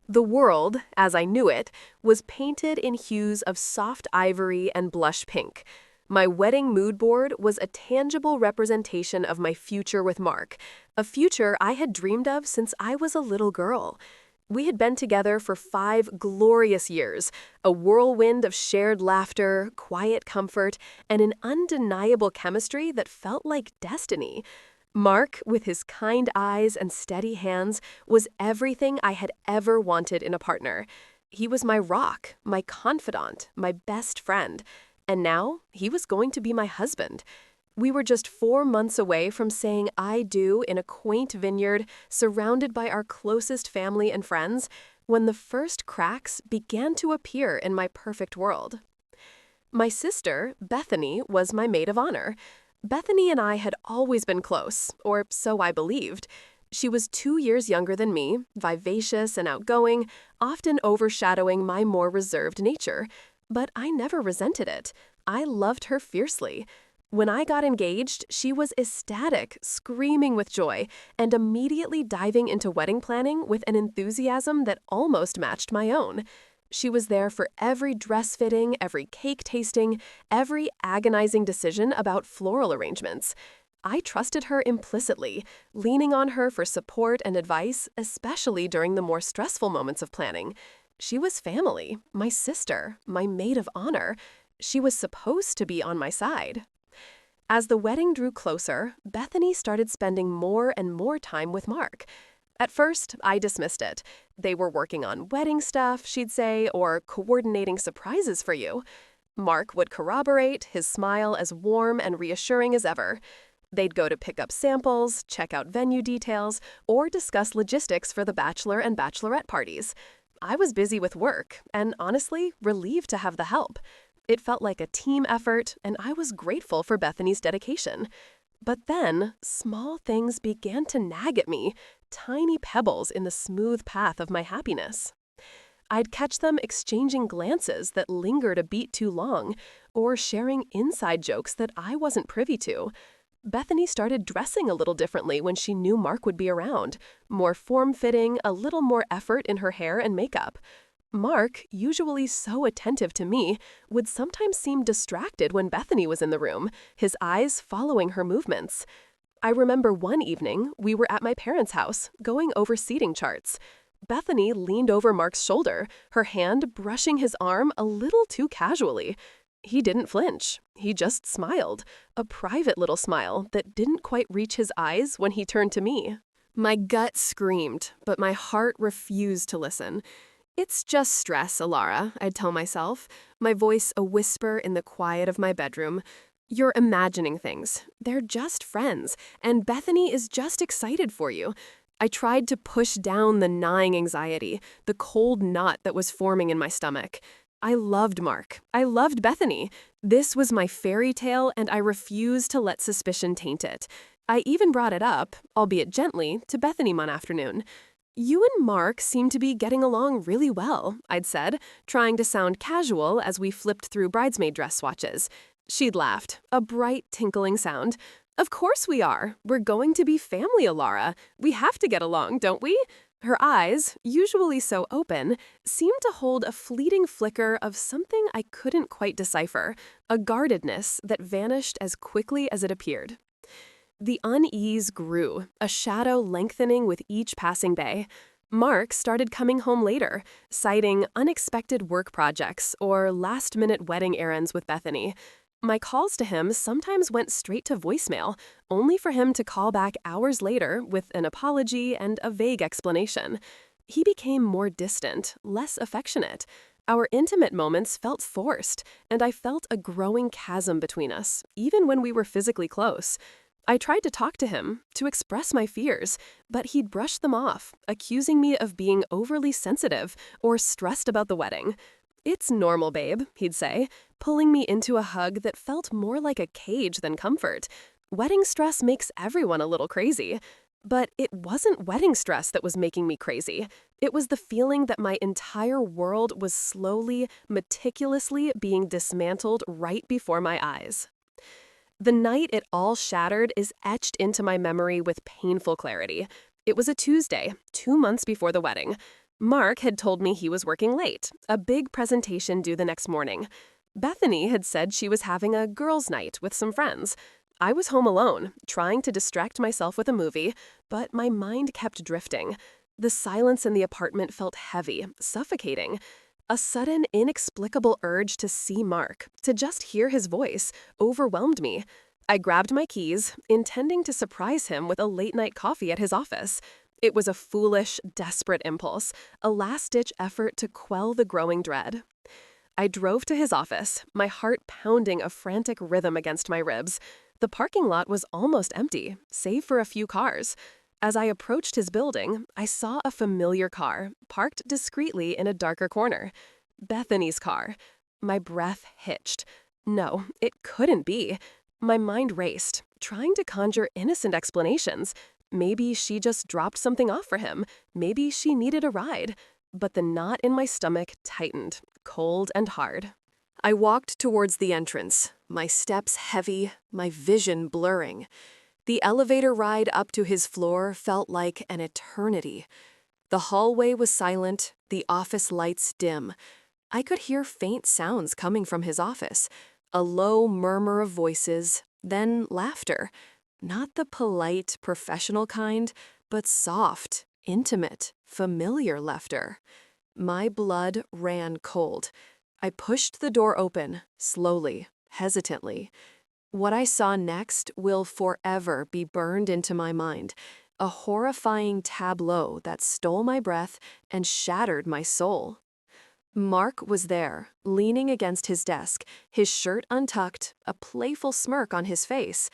The world, as I knew it, was painted in hues of soft ivory and blush pink. My wedding mood board was a tangible representation of my future with Mark, a future I had dreamed of since I was a little girl. We had been together for 5 glorious years, a whirlwind of shared laughter, quiet comfort, and an undeniable chemistry that felt like destiny. Mark, with his kind eyes and steady hands, was everything I had ever wanted in a partner. He was my rock, my confidant, my best friend. And now, he was going to be my husband. We were just 4 months away from saying I do in a quaint vineyard surrounded by our closest family and friends when the first cracks began to appear in my perfect world. My sister, Bethany, was my maid of honor. Bethany and I had always been close, or so I believed. She was 2 years younger than me, vivacious and outgoing, often overshadowing my more reserved nature. But I never resented it. I loved her fiercely. When I got engaged, she was ecstatic, screaming with joy, and immediately diving into wedding planning with an enthusiasm that almost matched my own. She was there for every dress fitting, every cake tasting, every agonizing decision about floral arrangements. I trusted her implicitly, leaning on her for support and advice, especially during the more stressful moments of planning. She was family, my sister, my maid of honor. She was supposed to be on my side. As the wedding drew closer, Bethany started spending more and more time with Mark. At first, I dismissed it. They were working on wedding stuff, she'd say, or coordinating surprises for you. Mark would corroborate, his smile as warm and reassuring as ever. They'd go to pick up samples, check out venue details, or discuss logistics for the bachelor and bachelorette parties. I was busy with work, and honestly, relieved to have the help. It felt like a team effort, and I was grateful for Bethany's dedication. But then, small things began to nag at me, tiny pebbles in the smooth path of my happiness. I'd catch them exchanging glances that lingered a beat too long, or sharing inside jokes that I wasn't privy to. Bethany started dressing a little differently when she knew Mark would be around, more form-fitting, a little more effort in her hair and makeup. Mark, usually so attentive to me, would sometimes seem distracted when Bethany was in the room, his eyes following her movements. I remember one evening, we were at my parents' house, going over seating charts. Bethany leaned over Mark's shoulder, her hand brushing his arm a little too casually. He didn't flinch. He just smiled, a private little smile that didn't quite reach his eyes when he turned to me. My gut screamed, but my heart refused to listen. It's just stress, Alara, I'd tell myself, my voice a whisper in the quiet of my bedroom. You're imagining things. They're just friends, and Bethany is just excited for you. I tried to push down the gnawing anxiety, the cold knot that was forming in my stomach. I loved Mark. I loved Bethany. This was my fairy tale, and I refused to let suspicion taint it. I even brought it up, albeit gently, to Bethany one afternoon. You and Mark seem to be getting along really well, I'd said, trying to sound casual as we flipped through bridesmaid dress swatches. She'd laughed, a bright, tinkling sound. Of course we are. We're going to be family, Alara. We have to get along, don't we? Her eyes, usually so open, seemed to hold a fleeting flicker of something I couldn't quite decipher, a guardedness that vanished as quickly as it appeared. The unease grew, a shadow lengthening with each passing day. Mark started coming home later, citing unexpected work projects or last-minute wedding errands with Bethany. My calls to him sometimes went straight to voicemail, only for him to call back hours later with an apology and a vague explanation. He became more distant, less affectionate. Our intimate moments felt forced, and I felt a growing chasm between us, even when we were physically close. I tried to talk to him, to express my fears, but he'd brush them off, accusing me of being overly sensitive or stressed about the wedding. It's normal, babe, he'd say, pulling me into a hug that felt more like a cage than comfort. Wedding stress makes everyone a little crazy. But it wasn't wedding stress that was making me crazy. It was the feeling that my entire world was slowly, meticulously being dismantled right before my eyes. The night it all shattered is etched into my memory with painful clarity. It was a Tuesday, 2 months before the wedding. Mark had told me he was working late, a big presentation due the next morning. Bethany had said she was having a girls' night with some friends. I was home alone, trying to distract myself with a movie, but my mind kept drifting. The silence in the apartment felt heavy, suffocating. A sudden, inexplicable urge to see Mark, to just hear his voice, overwhelmed me. I grabbed my keys, intending to surprise him with a late-night coffee at his office. It was a foolish, desperate impulse, a last-ditch effort to quell the growing dread. I drove to his office, my heart pounding a frantic rhythm against my ribs. The parking lot was almost empty, save for a few cars. As I approached his building, I saw a familiar car, parked discreetly in a darker corner. Bethany's car. My breath hitched. No, it couldn't be. My mind raced, trying to conjure innocent explanations. Maybe she just dropped something off for him. Maybe she needed a ride. But the knot in my stomach tightened, cold and hard. I walked towards the entrance, my steps heavy, my vision blurring. The elevator ride up to his floor felt like an eternity. The hallway was silent, the office lights dim. I could hear faint sounds coming from his office, a low murmur of voices, then laughter. Not the polite, professional kind, but soft, intimate, familiar laughter. My blood ran cold. I pushed the door open, slowly, hesitantly. What I saw next will forever be burned into my mind, a horrifying tableau that stole my breath and shattered my soul. Mark was there, leaning against his desk, his shirt untucked, a playful smirk on his face.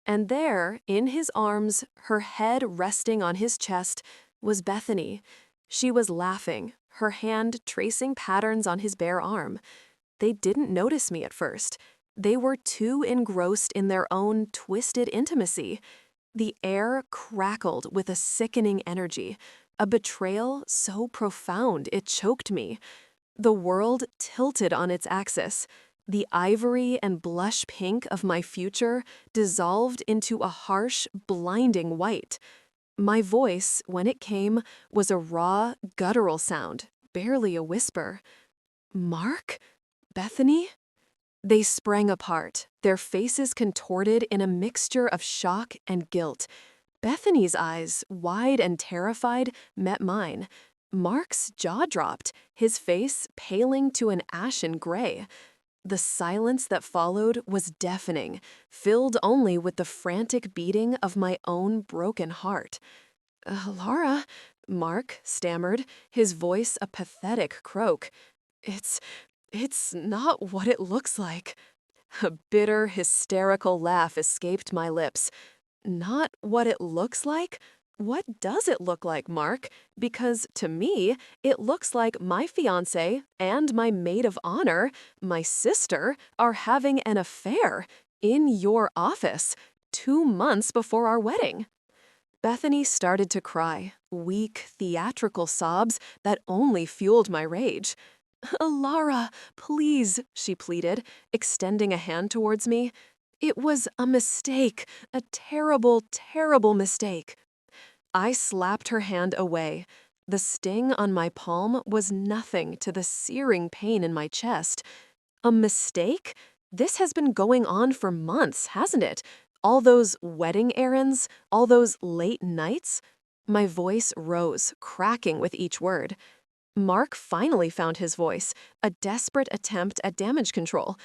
And there, in his arms, her head resting on his chest, was Bethany. She was laughing, her hand tracing patterns on his bare arm. They didn't notice me at first. They were too engrossed in their own twisted intimacy. The air crackled with a sickening energy, a betrayal so profound it choked me. The world tilted on its axis. The ivory and blush pink of my future dissolved into a harsh, blinding white. My voice, when it came, was a raw, guttural sound, barely a whisper. Mark? Bethany? They sprang apart, their faces contorted in a mixture of shock and guilt. Bethany's eyes, wide and terrified, met mine. Mark's jaw dropped, his face paling to an ashen gray. The silence that followed was deafening, filled only with the frantic beating of my own broken heart. Laura, Mark stammered, his voice a pathetic croak. It's not what it looks like. A bitter, hysterical laugh escaped my lips. Not what it looks like? What does it look like, Mark? Because to me, it looks like my fiancé and my maid of honor, my sister, are having an affair in your office 2 months before our wedding. Bethany started to cry, weak, theatrical sobs that only fueled my rage. Laura, please, she pleaded, extending a hand towards me. It was a mistake, a terrible, terrible mistake. I slapped her hand away. The sting on my palm was nothing to the searing pain in my chest. A mistake? This has been going on for months, hasn't it? All those wedding errands, all those late nights? My voice rose, cracking with each word. Mark finally found his voice, a desperate attempt at damage control.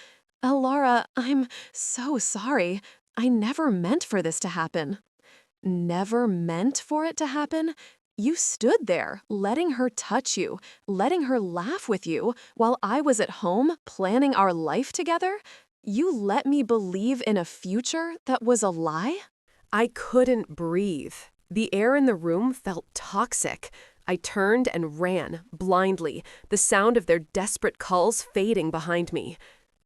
Laura, I'm so sorry. I never meant for this to happen. Never meant for it to happen? You stood there, letting her touch you, letting her laugh with you, while I was at home planning our life together? You let me believe in a future that was a lie? I couldn't breathe. The air in the room felt toxic. I turned and ran, blindly, the sound of their desperate calls fading behind me.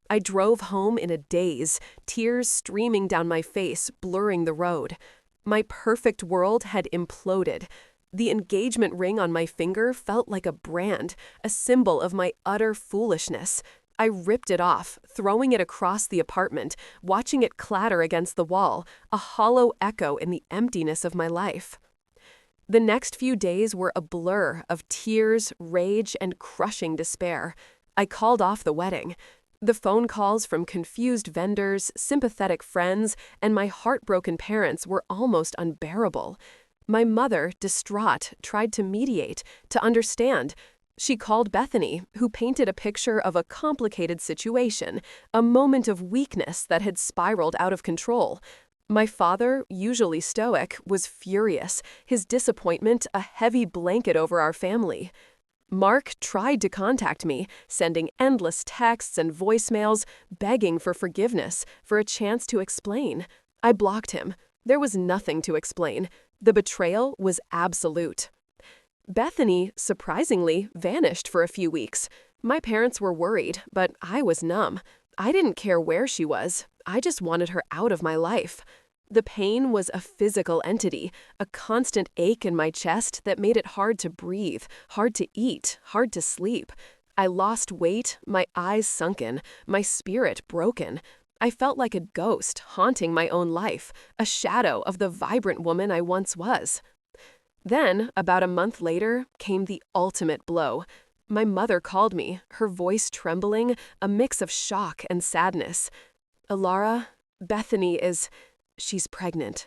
I drove home in a daze, tears streaming down my face, blurring the road. My perfect world had imploded. The engagement ring on my finger felt like a brand, a symbol of my utter foolishness. I ripped it off, throwing it across the apartment, watching it clatter against the wall, a hollow echo in the emptiness of my life. The next few days were a blur of tears, rage, and crushing despair. I called off the wedding. The phone calls from confused vendors, sympathetic friends, and my heartbroken parents were almost unbearable. My mother, distraught, tried to mediate, to understand. She called Bethany, who painted a picture of a complicated situation, a moment of weakness that had spiraled out of control. My father, usually stoic, was furious, his disappointment a heavy blanket over our family. Mark tried to contact me, sending endless texts and voicemails, begging for forgiveness, for a chance to explain. I blocked him. There was nothing to explain. The betrayal was absolute. Bethany, surprisingly, vanished for a few weeks. My parents were worried, but I was numb. I didn't care where she was. I just wanted her out of my life. The pain was a physical entity, a constant ache in my chest that made it hard to breathe, hard to eat, hard to sleep. I lost weight, my eyes sunken, my spirit broken. I felt like a ghost haunting my own life, a shadow of the vibrant woman I once was. Then, about a month later, came the ultimate blow. My mother called me, her voice trembling, a mix of shock and sadness. "Alara, Bethany she's pregnant."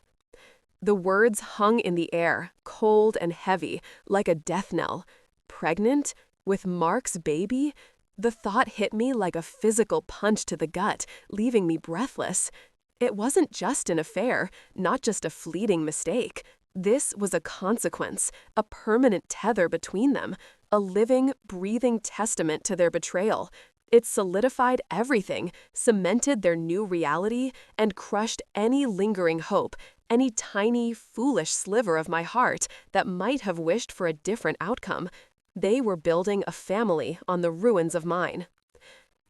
The words hung in the air, cold and heavy, like a death knell. Pregnant? With Mark's baby? The thought hit me like a physical punch to the gut, leaving me breathless. It wasn't just an affair, not just a fleeting mistake. This was a consequence, a permanent tether between them, a living, breathing testament to their betrayal. It solidified everything, cemented their new reality, and crushed any lingering hope, any tiny, foolish sliver of my heart that might have wished for a different outcome. They were building a family on the ruins of mine.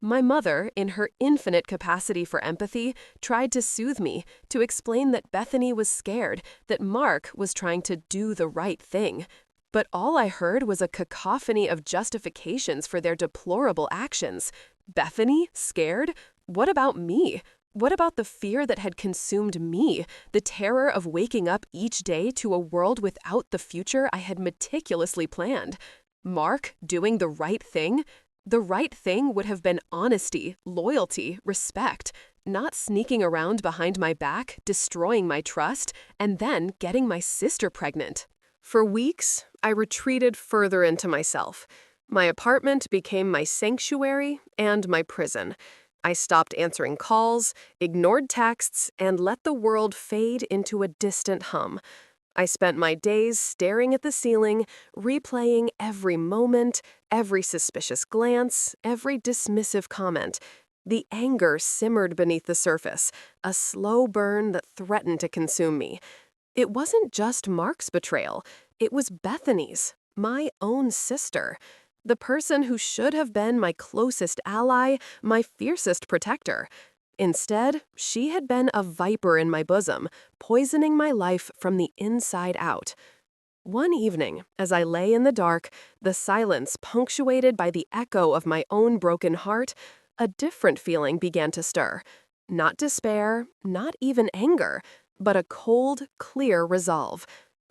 My mother, in her infinite capacity for empathy, tried to soothe me, to explain that Bethany was scared, that Mark was trying to do the right thing. But all I heard was a cacophony of justifications for their deplorable actions. Bethany? Scared? What about me? What about the fear that had consumed me, the terror of waking up each day to a world without the future I had meticulously planned? Mark doing the right thing? The right thing would have been honesty, loyalty, respect, not sneaking around behind my back, destroying my trust, and then getting my sister pregnant. For weeks, I retreated further into myself. My apartment became my sanctuary and my prison. I stopped answering calls, ignored texts, and let the world fade into a distant hum. I spent my days staring at the ceiling, replaying every moment, every suspicious glance, every dismissive comment. The anger simmered beneath the surface, a slow burn that threatened to consume me. It wasn't just Mark's betrayal. It was Bethany's, my own sister. The person who should have been my closest ally, my fiercest protector. Instead, she had been a viper in my bosom, poisoning my life from the inside out. One evening, as I lay in the dark, the silence punctuated by the echo of my own broken heart, a different feeling began to stir. Not despair, not even anger, but a cold, clear resolve.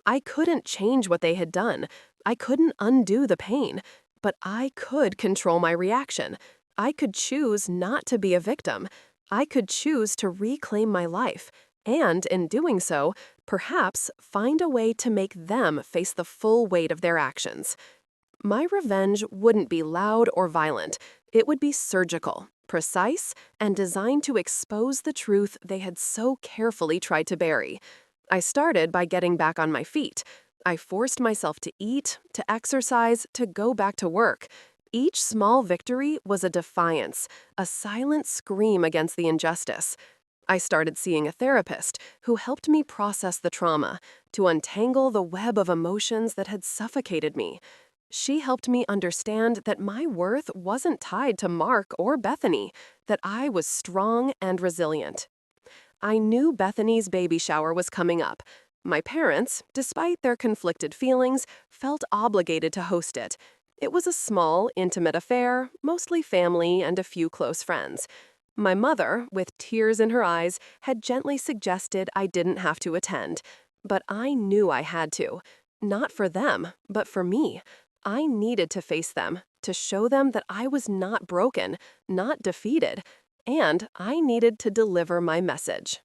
I couldn't change what they had done. I couldn't undo the pain, but I could control my reaction. I could choose not to be a victim. I could choose to reclaim my life, and in doing so, perhaps find a way to make them face the full weight of their actions. My revenge wouldn't be loud or violent. It would be surgical, precise, and designed to expose the truth they had so carefully tried to bury. I started by getting back on my feet. I forced myself to eat, to exercise, to go back to work. Each small victory was a defiance, a silent scream against the injustice. I started seeing a therapist who helped me process the trauma, to untangle the web of emotions that had suffocated me. She helped me understand that my worth wasn't tied to Mark or Bethany, that I was strong and resilient. I knew Bethany's baby shower was coming up. My parents, despite their conflicted feelings, felt obligated to host it. It was a small, intimate affair, mostly family and a few close friends. My mother, with tears in her eyes, had gently suggested I didn't have to attend, but I knew I had to. Not for them, but for me. I needed to face them, to show them that I was not broken, not defeated, and I needed to deliver my message.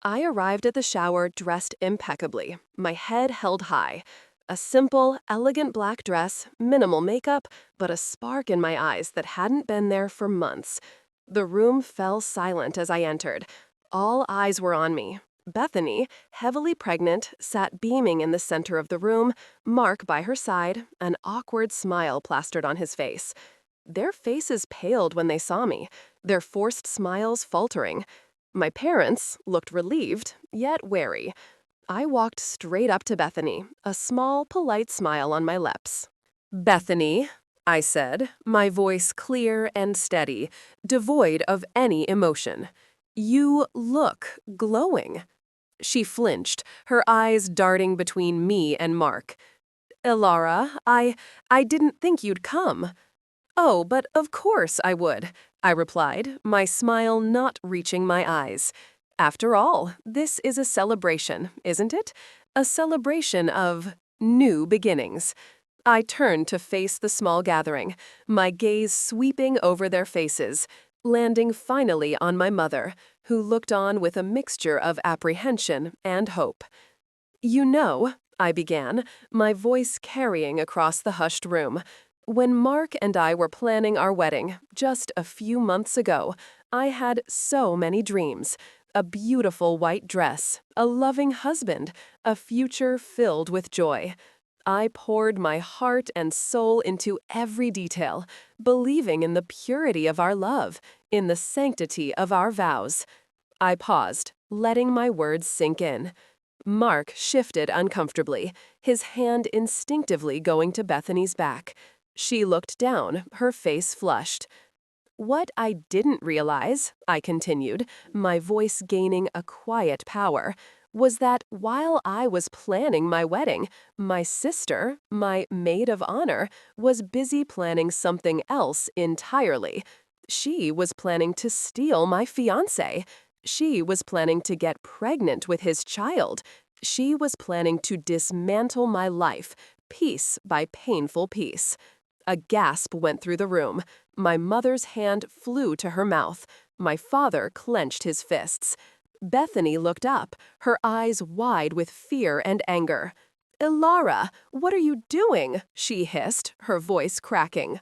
I arrived at the shower dressed impeccably, my head held high. A simple, elegant black dress, minimal makeup, but a spark in my eyes that hadn't been there for months. The room fell silent as I entered. All eyes were on me. Bethany, heavily pregnant, sat beaming in the center of the room, Mark by her side, an awkward smile plastered on his face. Their faces paled when they saw me, their forced smiles faltering. My parents looked relieved, yet wary. I walked straight up to Bethany, a small, polite smile on my lips. "Bethany," I said, my voice clear and steady, devoid of any emotion. "You look glowing." She flinched, her eyes darting between me and Mark. "Elara, I didn't think you'd come." "Oh, but of course I would," I replied, my smile not reaching my eyes. "After all, this is a celebration, isn't it? A celebration of new beginnings." I turned to face the small gathering, my gaze sweeping over their faces, landing finally on my mother, who looked on with a mixture of apprehension and hope. "You know," I began, my voice carrying across the hushed room, "when Mark and I were planning our wedding, just a few months ago, I had so many dreams. A beautiful white dress, a loving husband, a future filled with joy. I poured my heart and soul into every detail, believing in the purity of our love, in the sanctity of our vows." I paused, letting my words sink in. Mark shifted uncomfortably, his hand instinctively going to Bethany's back. She looked down, her face flushed. "What I didn't realize," I continued, my voice gaining a quiet power, was that while I was planning my wedding, my sister, my maid of honor, was busy planning something else entirely. She was planning to steal my fiancé. She was planning to get pregnant with his child. She was planning to dismantle my life, piece by painful piece. A gasp went through the room. My mother's hand flew to her mouth. My father clenched his fists. Bethany looked up, her eyes wide with fear and anger. "Elara, what are you doing?" she hissed, her voice cracking.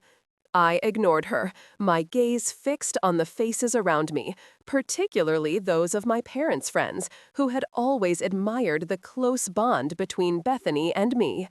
I ignored her, my gaze fixed on the faces around me, particularly those of my parents' friends, who had always admired the close bond between Bethany and me.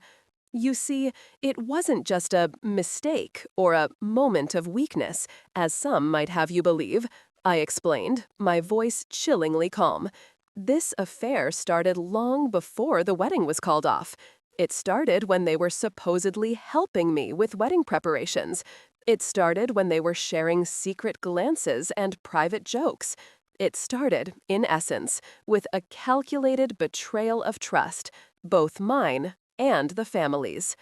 You see, it wasn't just a mistake or a moment of weakness, as some might have you believe, I explained, my voice chillingly calm. This affair started long before the wedding was called off. It started when they were supposedly helping me with wedding preparations. It started when they were sharing secret glances and private jokes. It started, in essence, with a calculated betrayal of trust, both mine and the family's.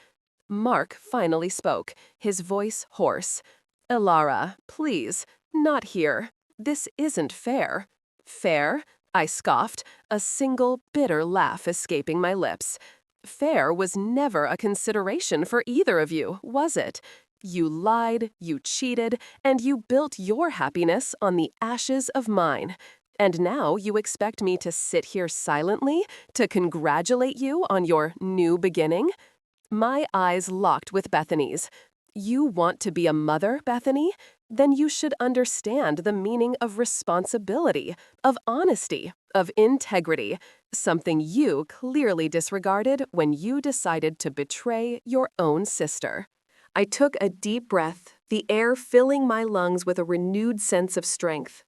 Mark finally spoke, his voice hoarse. "Elara, please, not here. This isn't fair." "Fair?" I scoffed, a single bitter laugh escaping my lips. "Fair was never a consideration for either of you, was it? You lied, you cheated, and you built your happiness on the ashes of mine. And now you expect me to sit here silently to congratulate you on your new beginning?" My eyes locked with Bethany's. "You want to be a mother, Bethany? Then you should understand the meaning of responsibility, of honesty, of integrity, something you clearly disregarded when you decided to betray your own sister." I took a deep breath, the air filling my lungs with a renewed sense of strength.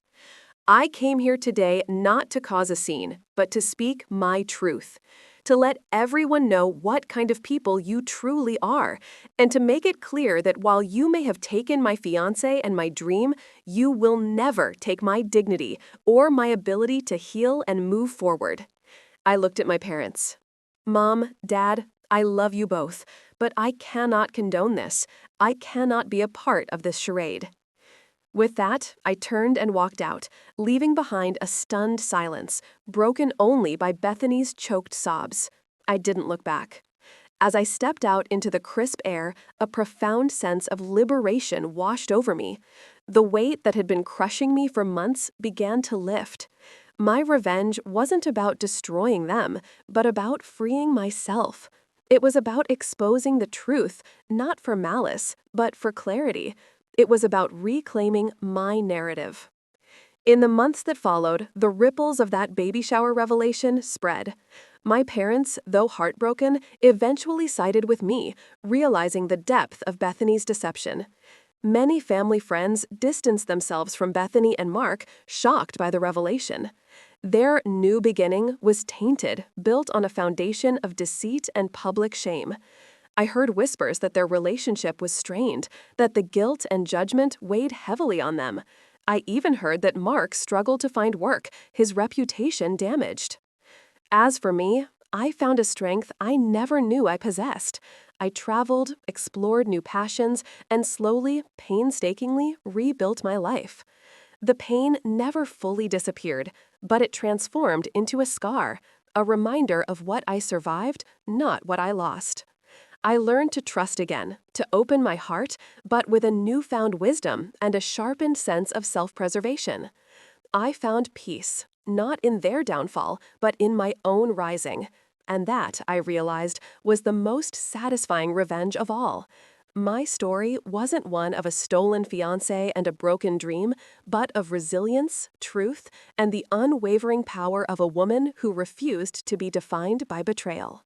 "I came here today not to cause a scene, but to speak my truth. To let everyone know what kind of people you truly are, and to make it clear that while you may have taken my fiancé and my dream, you will never take my dignity or my ability to heal and move forward." I looked at my parents. "Mom, Dad, I love you both, but I cannot condone this. I cannot be a part of this charade." With that, I turned and walked out, leaving behind a stunned silence, broken only by Bethany's choked sobs. I didn't look back. As I stepped out into the crisp air, a profound sense of liberation washed over me. The weight that had been crushing me for months began to lift. My revenge wasn't about destroying them, but about freeing myself. It was about exposing the truth, not for malice, but for clarity. It was about reclaiming my narrative. In the months that followed, the ripples of that baby shower revelation spread. My parents, though heartbroken, eventually sided with me, realizing the depth of Bethany's deception. Many family friends distanced themselves from Bethany and Mark, shocked by the revelation. Their new beginning was tainted, built on a foundation of deceit and public shame. I heard whispers that their relationship was strained, that the guilt and judgment weighed heavily on them. I even heard that Mark struggled to find work, his reputation damaged. As for me, I found a strength I never knew I possessed. I traveled, explored new passions, and slowly, painstakingly rebuilt my life. The pain never fully disappeared, but it transformed into a scar, a reminder of what I survived, not what I lost. I learned to trust again, to open my heart, but with a newfound wisdom and a sharpened sense of self-preservation. I found peace, not in their downfall, but in my own rising. And that, I realized, was the most satisfying revenge of all. My story wasn't one of a stolen fiancé and a broken dream, but of resilience, truth, and the unwavering power of a woman who refused to be defined by betrayal.